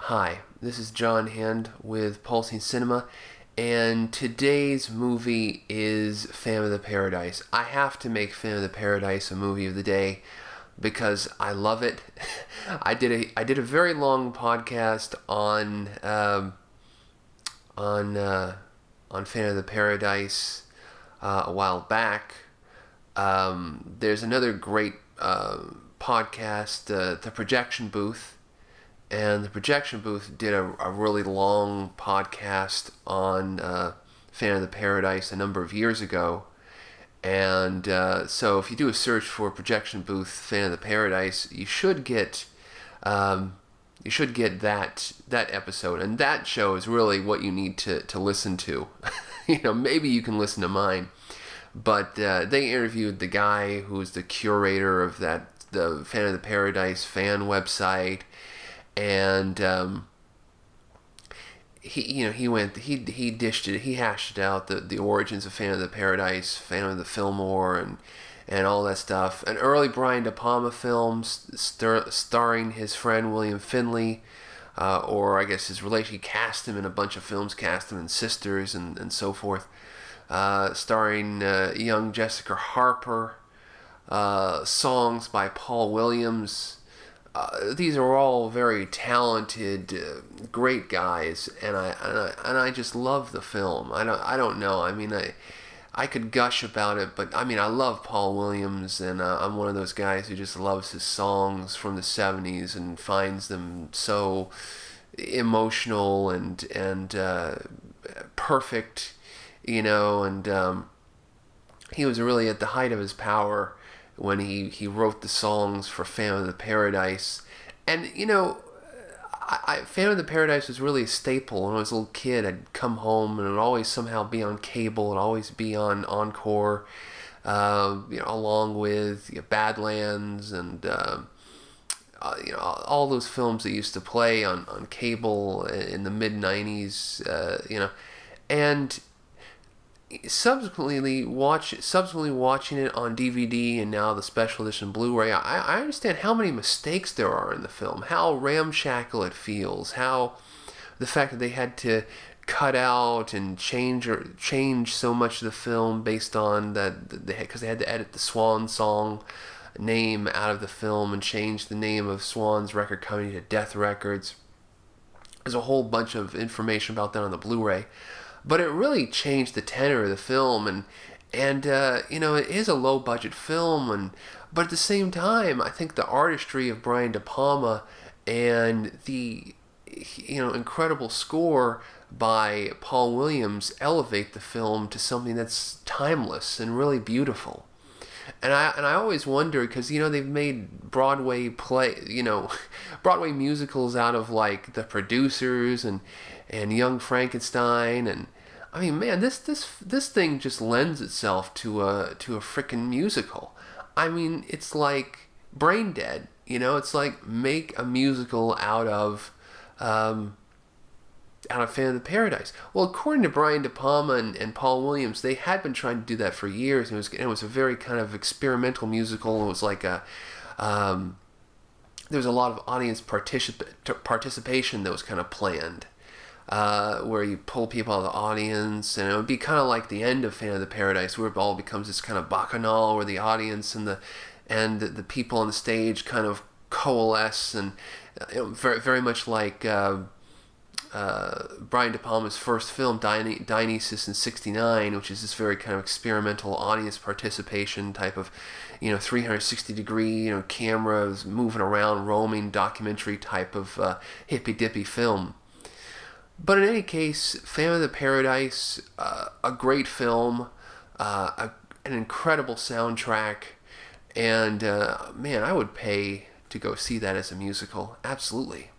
Hi, this is John Hand with Pulsing Cinema, and today's movie is Phantom of the Paradise. I have to make Phantom of the Paradise a movie of the day because I love it. I did a very long podcast on Phantom of the Paradise a while back. There's another great podcast, The Projection Booth. And the Projection Booth did a really long podcast on Phantom of the Paradise a number of years ago. And so if you do a search for Projection Booth Phantom of the Paradise, you should get that episode. And that show is really what you need to listen to. Maybe you can listen to mine. But they interviewed the guy who's the curator of the Phantom of the Paradise fan website. And he dished it. He hashed out the origins of Phantom of the Paradise, Phantom of the Fillmore, and all that stuff. An early Brian De Palma film starring his friend William Finley, or I guess his relation. He cast him in a bunch of films, cast him in Sisters and so forth. Starring young Jessica Harper, songs by Paul Williams. These are all very talented, great guys, and I just love the film. I don't know. I mean, I could gush about it, but I mean, I love Paul Williams, and I'm one of those guys who just loves his songs from the '70s and finds them so emotional and perfect, and he was really at the height of his power when he wrote the songs for Phantom of the Paradise. And, Phantom of the Paradise was really a staple. When I was a little kid, I'd come home and it would always somehow be on cable. It would always be on Encore, along with Badlands and, all those films that used to play on cable in the mid-90s, and subsequently watching it on DVD and now the special edition Blu-ray, I understand how many mistakes there are in the film, how ramshackle it feels, how the fact that they had to cut out and change so much of the film based on that, because they had to edit the Swan Song name out of the film and change the name of Swan's record company to Death Records. There's a whole bunch of information about that on the Blu-ray. But it really changed the tenor of the film, and it is a low budget film, but at the same time, I think the artistry of Brian De Palma and the incredible score by Paul Williams elevate the film to something that's timeless and really beautiful. And I always wonder, because they've made Broadway Broadway musicals out of like The Producers and Young Frankenstein, and I mean, man, this thing just lends itself to a frickin' musical. I mean, it's like Brain Dead, It's like make a musical out of Phantom of the Paradise. Well, according to Brian De Palma and Paul Williams, they had been trying to do that for years. It was a very kind of experimental musical. It was like there was a lot of audience participation that was kind of planned. Where you pull people out of the audience, and it would be kind of like the end of Phantom of the Paradise, where it all becomes this kind of bacchanal, where the audience and the people on the stage kind of coalesce, and very, very much like Brian De Palma's first film, Dionysus in '69, which is this very kind of experimental audience participation type of 360 degree cameras moving around, roaming documentary type of hippy dippy film. But in any case, Phantom of the Paradise, a great film, an incredible soundtrack, and man, I would pay to go see that as a musical. Absolutely.